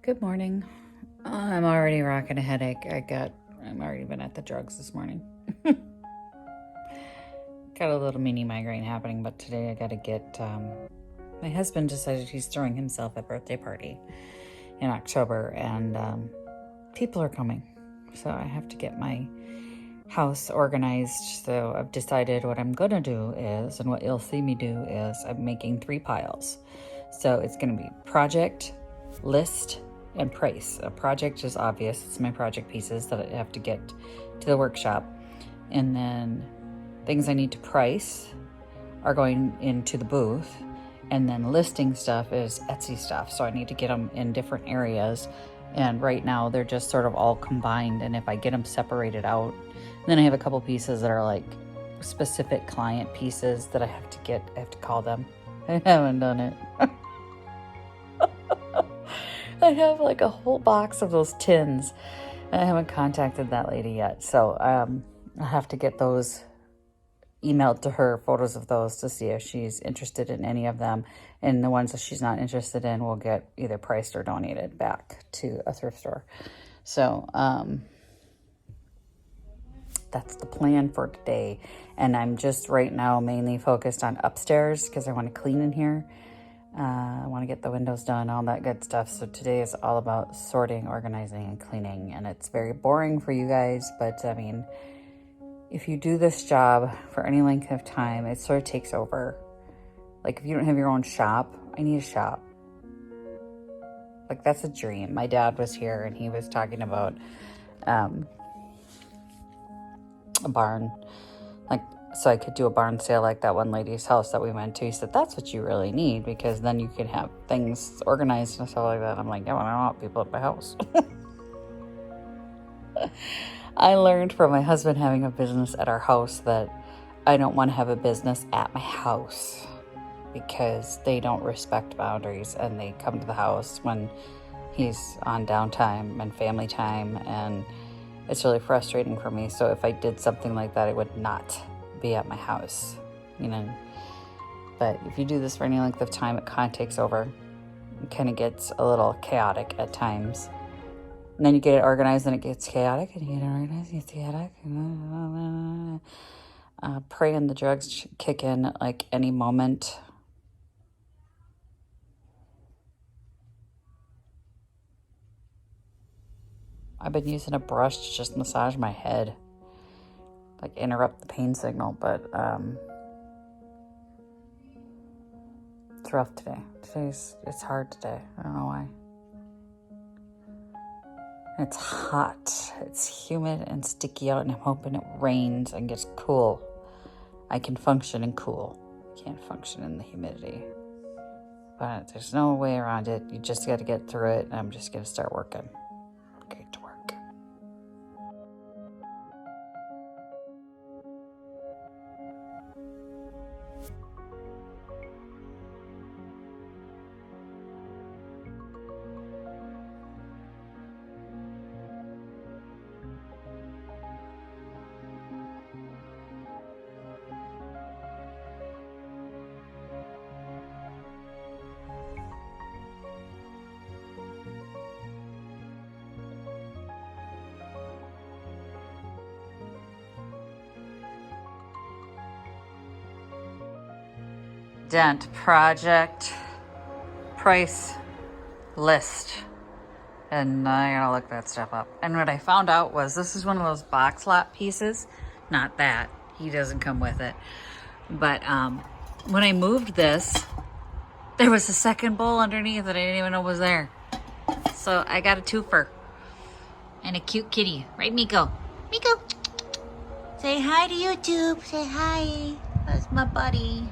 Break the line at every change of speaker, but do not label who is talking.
Good morning. I'm already rocking a headache. I'm already been at the drugs this morning. Got a little mini migraine happening, but today I gotta get, my husband decided he's throwing himself a birthday party in October, and people are coming. So I have to get my house organized. So I've decided what I'm gonna do is, and what you'll see me do is, I'm making 3 piles. So it's gonna be project, list, and price. A project is obvious. It's my project pieces that I have to get to the workshop. And then things I need to price are going into the booth. And then listing stuff is Etsy stuff. So I need to get them in different areas. And right now they're just sort of all combined. And if I get them separated out, then I have a couple pieces that are like specific client pieces that I have to call them. I haven't done it. I have like a whole box of those tins. I haven't contacted that lady yet. So I have to get those emailed to her, photos of those, to see if she's interested in any of them. And the ones that she's not interested in will get either priced or donated back to a thrift store. So that's the plan for today. And I'm just right now mainly focused on upstairs because I want to clean in here. I want to get the windows done, all that good stuff. So today is all about sorting, organizing, and cleaning. And it's very boring for you guys, but I mean, if you do this job for any length of time, it sort of takes over. Like if you don't have your own shop, I need a shop. Like that's a dream. My dad was here and he was talking about a barn. Like, so I could do a barn sale like that one lady's house that we went to. He said, that's what you really need, because then you can have things organized and stuff like that. I'm like, yeah, well, I don't want people at my house. I learned from my husband having a business at our house that I don't want to have a business at my house because they don't respect boundaries and they come to the house when he's on downtime and family time, and it's really frustrating for me. So if I did something like that, it would not be at my house, you know. But if you do this for any length of time, it kind of takes over. It kind of gets a little chaotic at times. And then you get it organized and it gets chaotic, and you get it organized, it gets chaotic. Praying the drugs kick in like any moment. I've been using a brush to just massage my head, like interrupt the pain signal, but it's rough today. It's hard today. I don't know why. It's hot. It's humid and sticky out, and I'm hoping it rains and gets cool. I can function in cool. Can't function in the humidity. But there's no way around it. You just got to get through it, and I'm just going to start working. Okay, to work. Dent, project, price, list. And I gotta look that stuff up. And what I found out was this is one of those box lot pieces. Not that. He doesn't come with it. But when I moved this, there was a second bowl underneath that I didn't even know was there. So I got a twofer. And a cute kitty. Right, Miko? Miko! Say hi to YouTube. Say hi. That's my buddy.